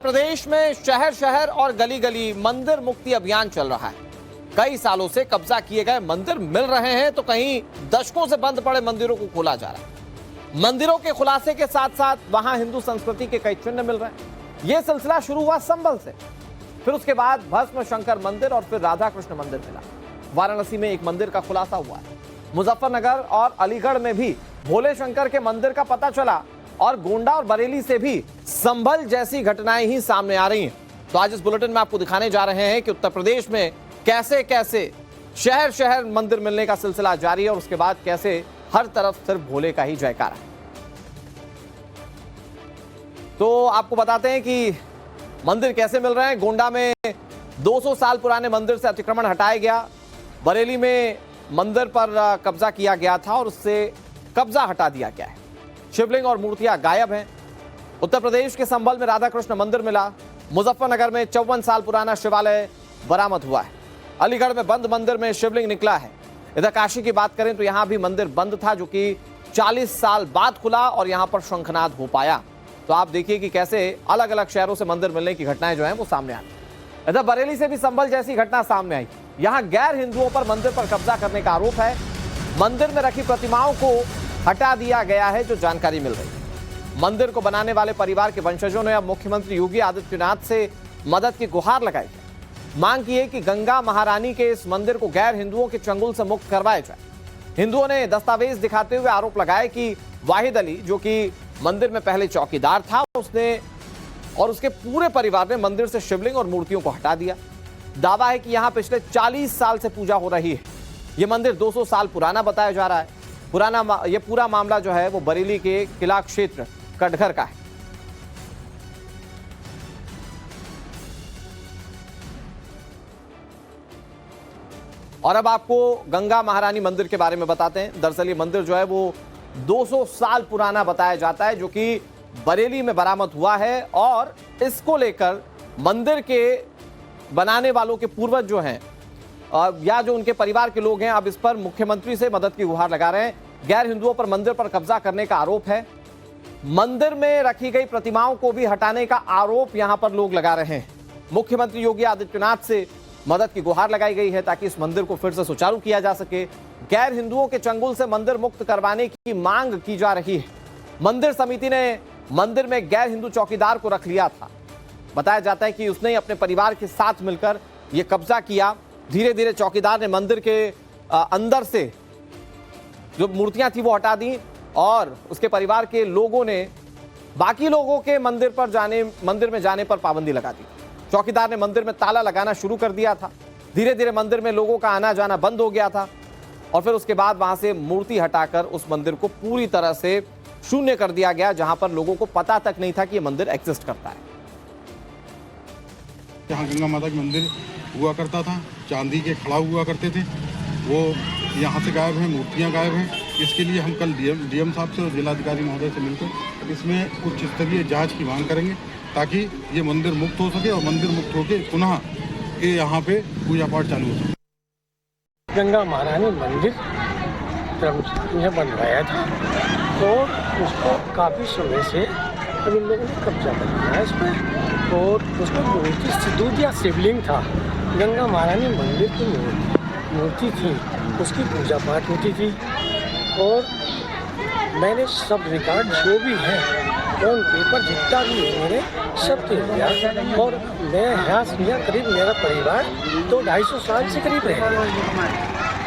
प्रदेश में शहर शहर और गली गली मंदिर मुक्ति अभियान चल रहा है। कई सालों से कब्जा किए गए मंदिर मिल रहे हैं तो कहीं दशकों से बंद पड़े मंदिरों को खोला जा रहा है। मंदिरों के खुलासे के साथ साथ वहां हिंदू संस्कृति के कई चिन्ह मिल रहे हैं। यह सिलसिला शुरू हुआ संभल से, फिर उसके बाद भस्म शंकर मंदिर और फिर राधा कृष्ण मंदिर मिला। वाराणसी में एक मंदिर का खुलासा हुआ है। मुजफ्फरनगर और अलीगढ़ में भी भोले शंकर के मंदिर का पता चला और गोंडा और बरेली से भी संभल जैसी घटनाएं ही सामने आ रही हैं। तो आज इस बुलेटिन में आपको दिखाने जा रहे हैं कि उत्तर प्रदेश में कैसे कैसे शहर शहर मंदिर मिलने का सिलसिला जारी है और उसके बाद कैसे हर तरफ सिर्फ भोले का ही जयकारा है। तो आपको बताते हैं कि मंदिर कैसे मिल रहे हैं। गोंडा में 200 साल पुराने मंदिर से अतिक्रमण हटाया गया। बरेली में मंदिर पर कब्जा किया गया था और उससे कब्जा हटा दिया गया है। शिवलिंग और मूर्तियां गायब हैं। उत्तर प्रदेश के संभल में राधा कृष्ण मंदिर मिला। मुजफ्फरनगर में 54 साल पुराना शिवालय बरामद हुआ है। अलीगढ़ में बंद मंदिर में शिवलिंग निकला है। इधर काशी की बात करें तो यहां भी मंदिर बंद था जो कि 40 साल बाद खुला और यहां पर शंखनाद हो पाया। तो आप देखिए कि कैसे अलग अलग शहरों से मंदिर मिलने की घटनाएं जो हैं वो सामने आई। इधर बरेली से भी संभल जैसी घटना सामने आई। यहां गैर हिंदुओं पर मंदिर पर कब्जा करने का आरोप है। मंदिर में रखी प्रतिमाओं को हटा दिया गया है जो जानकारी मिल रही है। मंदिर को बनाने वाले परिवार के वंशजों ने अब मुख्यमंत्री योगी आदित्यनाथ से मदद की गुहार लगाई है। मांग की है कि गंगा महारानी के इस मंदिर को गैर हिंदुओं के चंगुल से मुक्त करवाया जाए। हिंदुओं ने दस्तावेज दिखाते हुए आरोप लगाया कि वाहिद अली जो कि मंदिर में पहले चौकीदार था, उसने और उसके पूरे परिवार ने मंदिर से शिवलिंग और मूर्तियों को हटा दिया। दावा है कि यहां पिछले 40 साल से पूजा हो रही है। यह मंदिर 200 साल पुराना बताया जा रहा है। ये पूरा मामला जो है वो बरेली के किला क्षेत्र कटघर का है। और अब आपको गंगा महारानी मंदिर के बारे में बताते हैं। दरअसल ये मंदिर जो है वो 200 साल पुराना बताया जाता है जो कि बरेली में बरामद हुआ है और इसको लेकर मंदिर के बनाने वालों के पूर्वज जो हैं या जो उनके परिवार के लोग हैं अब इस पर मुख्यमंत्री से मदद की गुहार लगा रहे हैं। गैर हिंदुओं पर मंदिर पर कब्जा करने का आरोप है। मंदिर में रखी गई प्रतिमाओं को भी हटाने का आरोप यहां पर लोग लगा रहे हैं। मुख्यमंत्री योगी आदित्यनाथ से मदद की गुहार लगाई गई है ताकि इस मंदिर को फिर से सुचारू किया जा सके। गैर हिंदुओं के चंगुल से मंदिर मुक्त करवाने की मांग की जा रही है। मंदिर समिति ने मंदिर में गैर हिंदू चौकीदार को रख लिया था। बताया जाता है कि उसने अपने परिवार के साथ मिलकर यह कब्जा किया। धीरे धीरे चौकीदार ने मंदिर के अंदर से जो मूर्तियां थी वो हटा दी और उसके परिवार के लोगों ने बाकी लोगों के मंदिर में जाने पर पाबंदी लगा दी। चौकीदार ने मंदिर में ताला लगाना शुरू कर दिया था। धीरे धीरे मंदिर में लोगों का आना जाना बंद हो गया था और फिर उसके बाद वहां से मूर्ति हटाकर उस मंदिर को पूरी तरह से शून्य कर दिया गया, जहां पर लोगों को पता तक नहीं था कि यह मंदिर एग्जिस्ट करता है। यहाँ गंगा माता का मंदिर हुआ करता था, चांदी के खड़ा हुआ करते थे, वो यहाँ से गायब हैं, मूर्तियाँ गायब हैं। इसके लिए हम कल डीएम साहब से और जिलाधिकारी महोदय से मिलकर इसमें उच्च स्तरीय जांच की मांग करेंगे ताकि ये मंदिर मुक्त हो सके और मंदिर मुक्त होकर पुनः ये यहाँ पे पूजा पाठ चालू हो सके। गंगा महारानी मंदिर यह बनवाया था और उसको काफ़ी समय से अब इन लोगों ने कब्जा कर लिया है इस पर और उसमें मूर्ति दूध या शिवलिंग था। गंगा महारानी मंदिर की मूर्ति थी, उसकी पूजा पाठ होती थी और मैंने सब रिकॉर्ड जो भी है ऑन पेपर जितना भी है मेरे सब दे दिया और मैं यहाँ करीब मेरा परिवार तो 250 साल से करीब रह गया,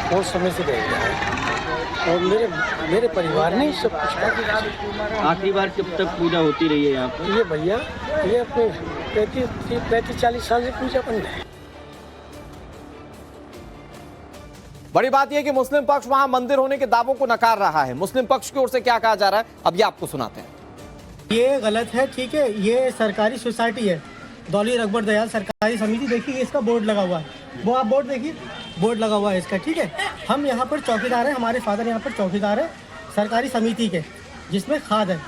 बहुत समय से रह गया है और मेरे परिवार ने सब कुछ किया। आखिरी बार कब तक पूजा होती रही है यहाँ पर? ये भैया ये अपने 35-40 साल से पूजा बन रहा है। बड़ी बात यह कि मुस्लिम पक्ष वहां मंदिर होने के दावों को नकार रहा है। मुस्लिम पक्ष की ओर से क्या कहा जा रहा है अब ये आपको सुनाते हैं। ये गलत है, ठीक है। ये सरकारी सोसाइटी है, दौली रघुबर दयाल सरकारी समिति। देखिए इसका बोर्ड लगा हुआ है, वो आप बोर्ड देखिए, बोर्ड लगा हुआ है इसका, ठीक है। हम यहाँ पर चौकीदार हैं, हमारे फादर यहाँ पर चौकीदार है सरकारी समिति के, जिसमें खाद है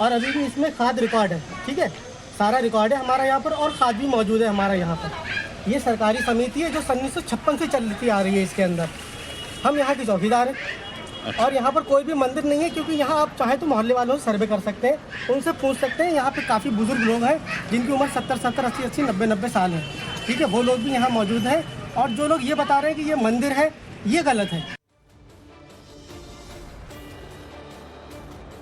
और अभी भी इसमें खाद रिकॉर्ड है, ठीक है। सारा रिकॉर्ड है हमारा यहाँ पर और खाद भी मौजूद है हमारा यहाँ पर। ये सरकारी समिति है जो 1956 से चलती आ रही है। इसके अंदर हम यहाँ के चौकीदार हैं और यहाँ पर कोई भी मंदिर नहीं है, क्योंकि यहाँ आप चाहे तो मोहल्ले वालों से सर्वे कर सकते हैं, उनसे पूछ सकते हैं। यहाँ पे काफ़ी बुजुर्ग लोग हैं जिनकी उम्र 70-70, 80-80, 90-90 साल है, ठीक है, वो लोग भी यहाँ मौजूद हैं। और जो लोग ये बता रहे हैं कि ये मंदिर है, ये गलत है।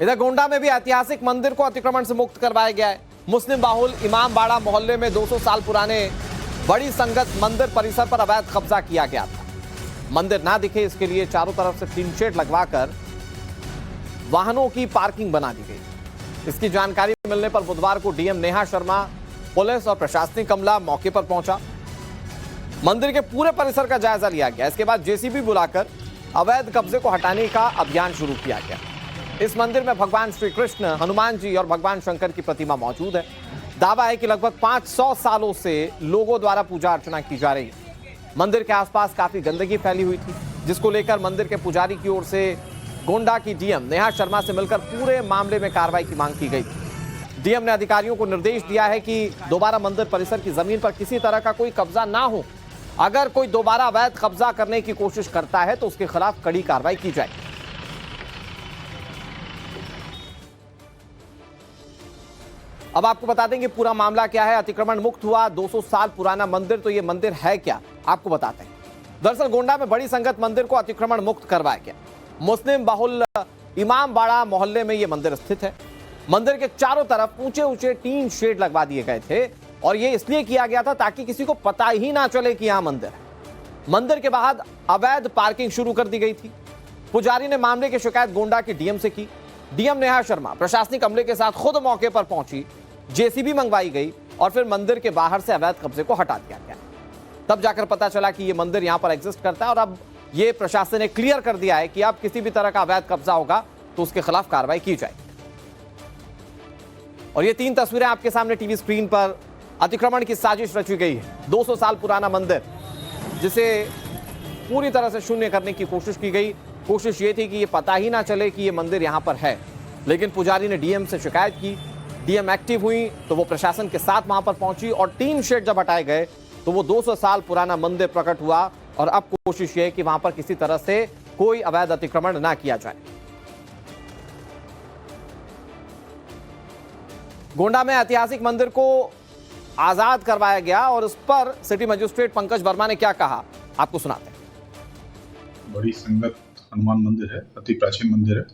इधर गोंडा में भी ऐतिहासिक मंदिर को अतिक्रमण से मुक्त करवाया गया है। मुस्लिम बाहुल इमामबाड़ा मोहल्ले में 200 साल पुराने बड़ी संगत मंदिर परिसर पर अवैध कब्जा किया गया था। मंदिर ना दिखे इसके लिए चारों तरफ से टीन शेड लगवाकर वाहनों की पार्किंग बना दी गई। इसकी जानकारी मिलने पर बुधवार को डीएम नेहा शर्मा, पुलिस और प्रशासनिक अमला मौके पर पहुंचा। मंदिर के पूरे परिसर का जायजा लिया गया। इसके बाद जेसीबी बुलाकर अवैध कब्जे को हटाने का अभियान शुरू किया गया। इस मंदिर में भगवान श्री कृष्ण, हनुमान जी और भगवान शंकर की प्रतिमा मौजूद है। दावा है कि लगभग 500 सालों से लोगों द्वारा पूजा अर्चना की जा रही है। मंदिर के आसपास काफी गंदगी फैली हुई थी, जिसको लेकर मंदिर के पुजारी की ओर से गोंडा की डीएम नेहा शर्मा से मिलकर पूरे मामले में कार्रवाई की मांग की गई। डीएम ने अधिकारियों को निर्देश दिया है कि दोबारा मंदिर परिसर की जमीन पर किसी तरह का कोई कब्जा ना हो। अगर कोई दोबारा अवैध कब्जा करने की कोशिश करता है तो उसके खिलाफ कड़ी कार्रवाई की जाए। अब आपको बता देंगे पूरा मामला क्या है। अतिक्रमण मुक्त हुआ 200 साल पुराना मंदिर, तो ये मंदिर है क्या, आपको बताते हैं। दरअसल गोंडा में बड़ी संगत मंदिर को अतिक्रमण मुक्त करवाया गया। मुस्लिम बाहुल इमामबाड़ा मोहल्ले में ये मंदिर स्थित है। मंदिर के चारों तरफ ऊंचे ऊंचे टीन शेड लगवा दिए गए थे और ये इसलिए किया गया था ताकि किसी को पता ही ना चले कि यहां मंदिर है। मंदिर के बाहर अवैध पार्किंग शुरू कर दी गई थी। पुजारी ने मामले की शिकायत गोंडा के डीएम से की। डीएम नेहा शर्मा प्रशासनिक अमले के साथ खुद मौके पर पहुंची, जेसीबी मंगवाई गई और फिर मंदिर के बाहर से अवैध कब्जे को हटा दिया गया। तब जाकर पता चला कि यह मंदिर यहां पर एग्जिस्ट करता है और अब यह प्रशासन ने क्लियर कर दिया है कि अब किसी भी तरह का अवैध कब्जा होगा तो उसके खिलाफ कार्रवाई की जाएगी। और ये 3 तस्वीरें आपके सामने टीवी स्क्रीन पर अतिक्रमण की साजिश रची गई है। 200 साल पुराना मंदिर जिसे पूरी तरह से शून्य करने की कोशिश की गई। कोशिश ये थी कि ये पता ही ना चले कि ये मंदिर यहां पर है, लेकिन पुजारी ने डीएम से शिकायत की। डीएम एक्टिव हुई तो वो प्रशासन के साथ वहां पर पहुंची और टीन शेड जब हटाए गए तो वो 200 साल पुराना मंदिर प्रकट हुआ। और अब कोशिश ये है कि वहां पर किसी तरह से कोई अवैध अतिक्रमण ना किया जाए। गोंडा में ऐतिहासिक मंदिर को आजाद करवाया गया और इस पर सिटी मजिस्ट्रेट पंकज वर्मा ने क्या कहा, आपको सुनाते हैं। बड़ी संगत हनुमान मंदिर है, अति प्राचीन मंदिर है।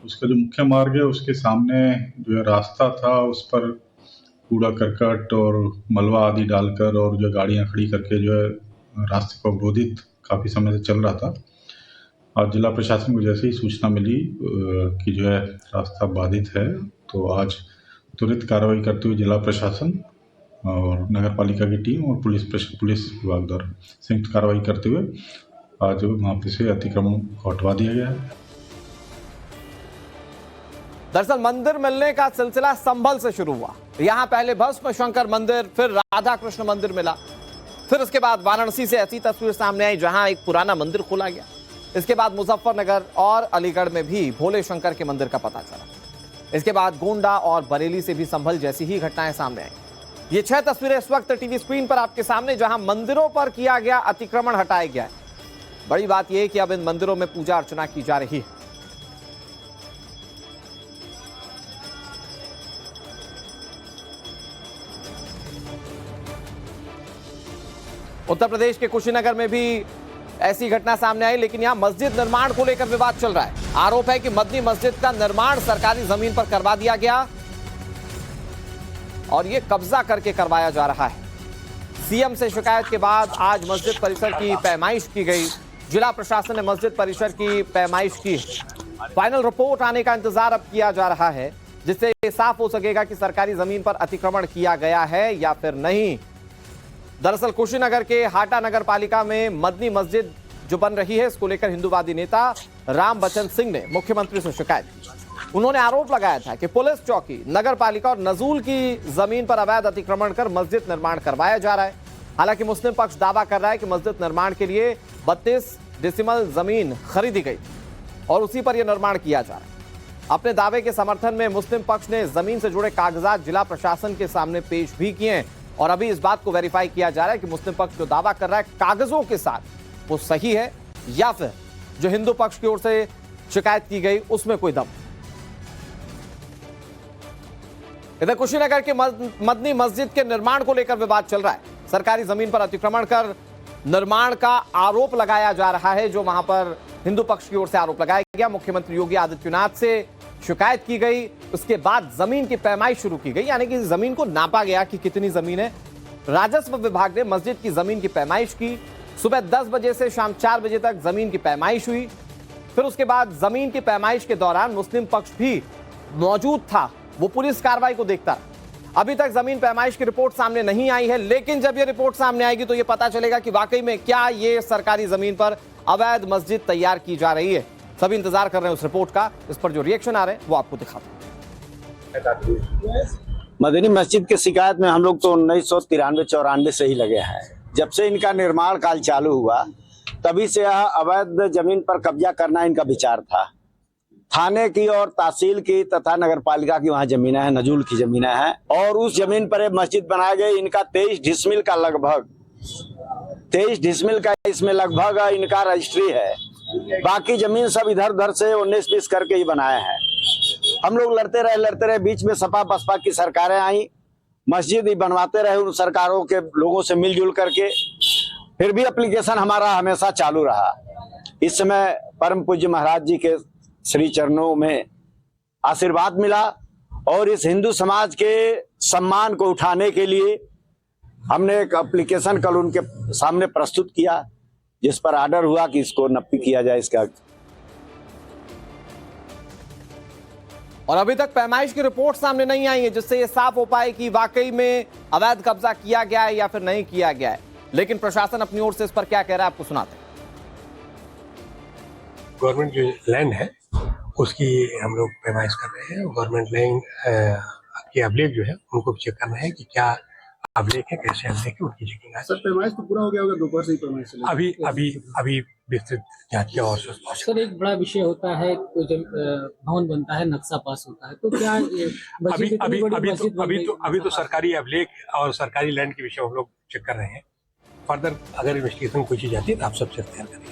उसका जो मुख्य मार्ग है उसके सामने जो है रास्ता था, उस पर कूड़ा करकट और मलबा आदि डालकर और जो गाड़ियां खड़ी करके जो है रास्ते को अवरोधित काफ़ी समय से चल रहा था। आज जिला प्रशासन को जैसे ही सूचना मिली कि जो है रास्ता बाधित है, तो आज तुरंत कार्रवाई करते हुए जिला प्रशासन और नगर पालिका की टीम और पुलिस विभाग द्वारा संयुक्त कार्रवाई करते हुए आज वहाँ पे से अतिक्रमण को हटवा दिया गया है। दरअसल मंदिर मिलने का सिलसिला संभल से शुरू हुआ। यहां पहले भस्म शंकर मंदिर, फिर राधा कृष्ण मंदिर मिला, फिर उसके बाद वाराणसी से ऐसी तस्वीर सामने आई जहां एक पुराना मंदिर खोला गया। इसके बाद मुजफ्फरनगर और अलीगढ़ में भी भोले शंकर के मंदिर का पता चला। इसके बाद गोंडा और बरेली से भी संभल जैसी ही घटनाएं सामने आई। ये 6 तस्वीरें इस वक्त टीवी स्क्रीन पर आपके सामने, जहां मंदिरों पर किया गया अतिक्रमण हटाया गया है। बड़ी बात यह है कि अब इन मंदिरों में पूजा अर्चना की जा रही है। उत्तर प्रदेश के कुशीनगर में भी ऐसी घटना सामने आई, लेकिन यहां मस्जिद निर्माण को लेकर विवाद चल रहा है। आरोप है कि मदनी मस्जिद का निर्माण सरकारी जमीन पर करवा दिया गया और यह कब्जा करके करवाया जा रहा है। सीएम से शिकायत के बाद आज मस्जिद परिसर की पैमाइश की गई। जिला प्रशासन ने मस्जिद परिसर की पैमाइश की। फाइनल रिपोर्ट आने का इंतजार अब किया जा रहा है, जिससे यह साफ हो सकेगा कि सरकारी जमीन पर अतिक्रमण किया गया है या फिर नहीं। दरअसल कुशीनगर के हाटा नगर पालिका में मदनी मस्जिद जो बन रही है, इसको लेकर हिंदूवादी नेता राम बच्चन सिंह ने मुख्यमंत्री से शिकायत की। उन्होंने आरोप लगाया था कि पुलिस चौकी, नगर पालिका और नजूल की जमीन पर अवैध अतिक्रमण कर मस्जिद निर्माण करवाया जा रहा है। हालांकि मुस्लिम पक्ष दावा कर रहा है कि मस्जिद निर्माण के लिए 32 डेसिमल जमीन खरीदी गई और उसी पर यह निर्माण किया जा रहा है। अपने दावे के समर्थन में मुस्लिम पक्ष ने जमीन से जुड़े कागजात जिला प्रशासन के सामने पेश भी किए हैं और अभी इस बात को वेरीफाई किया जा रहा है कि मुस्लिम पक्ष जो दावा कर रहा है कागजों के साथ वो सही है या फिर जो हिंदू पक्ष की ओर से शिकायत की गई उसमें कोई दम। इधर कुशीनगर के मदनी मस्जिद के निर्माण को लेकर विवाद चल रहा है। सरकारी जमीन पर अतिक्रमण कर निर्माण का आरोप लगाया जा रहा है, जो वहां पर हिंदू पक्ष की ओर से आरोप लगाया गया। मुख्यमंत्री योगी आदित्यनाथ से शिकायत की गई, उसके बाद जमीन की पैमाइश शुरू की गई, यानी कि जमीन को नापा गया कि कितनी जमीन है। राजस्व विभाग ने मस्जिद की जमीन की पैमाइश की। सुबह 10 बजे से शाम 4 बजे तक जमीन की पैमाइश हुई। फिर उसके बाद जमीन की पैमाइश के दौरान मुस्लिम पक्ष भी मौजूद था, वो पुलिस कार्रवाई को देखता रहा। अभी तक जमीन पैमाइश की रिपोर्ट सामने नहीं आई है, लेकिन जब ये रिपोर्ट सामने आएगी तो ये पता चलेगा कि वाकई में क्या ये सरकारी जमीन पर अवैध मस्जिद तैयार की जा रही है। सभी इंतजार कर रहे हैं उस रिपोर्ट का। इस पर जो रिएक्शन आ रहे हैं वो आपको दिखाते हैं। मदनी मस्जिद की शिकायत में हम लोग तो 1993-94 से ही लगे हैं। जब से इनका निर्माण काल चालू हुआ तभी से यह अवैध जमीन पर कब्जा करना इनका विचार था। थाने की और तहसील की तथा नगरपालिका की वहाँ जमीनें हैं, नजूल की जमीनें हैं, और उस जमीन पर एक मस्जिद बनाई गई। इनका 23 डिसमिल का लगभग 23 डिसमिल का इसमें लगभग इनका रजिस्ट्री है। बाकी जमीन सब इधर उधर से 19-20 करके ही बनाए हैं। हम लोग लड़ते रहे। बीच में सपा बसपा की सरकारें आई, मस्जिद ही बनवाते रहे उन सरकारों के लोगों से मिलजुल करके। फिर भी एप्लीकेशन हमारा हमेशा चालू रहा। इस समय परम पूज्य महाराज जी के श्री चरणों में आशीर्वाद मिला और इस हिंदू समाज के सम्मान को उठाने के लिए हमने एक एप्लीकेशन कल उनके सामने प्रस्तुत किया, जिस पर ऑर्डर हुआ कि इसको नप्पी किया जाए इसका। और अभी तक पैमाइश की रिपोर्ट सामने नहीं आई है, जिससे ये साफ हो पाए कि वाकई में अवैध कब्जा किया गया है या फिर नहीं किया गया है। लेकिन प्रशासन अपनी ओर से इस पर क्या कह रहा है आपको सुनाते हैं। गवर्नमेंट जो लैंड है उसकी हम लोग पैमाइश कर रहे हैं। गवर्नमेंट लैंड के अभिलेख जो है उनको चेक करना है कि क्या अभिलेख है, कैसे अभिलेख है, उनकी चेकिंग है। सर पैमाइश तो पूरा हो गया होगा, दोपहर से ही पैमाइश चलेगी। अभी विस्तृत जांच की और सर एक बड़ा विषय होता है, तो जब भवन बनता है नक्शा पास होता है, तो क्या अभी तो सरकारी अभिलेख और सरकारी लैंड के विषय हम लोग चेक कर रहे हैं। फर्दर अगर इन्वेस्टिगेशन कोई चीज आती है तो आप सबसे शेयर करेंगे।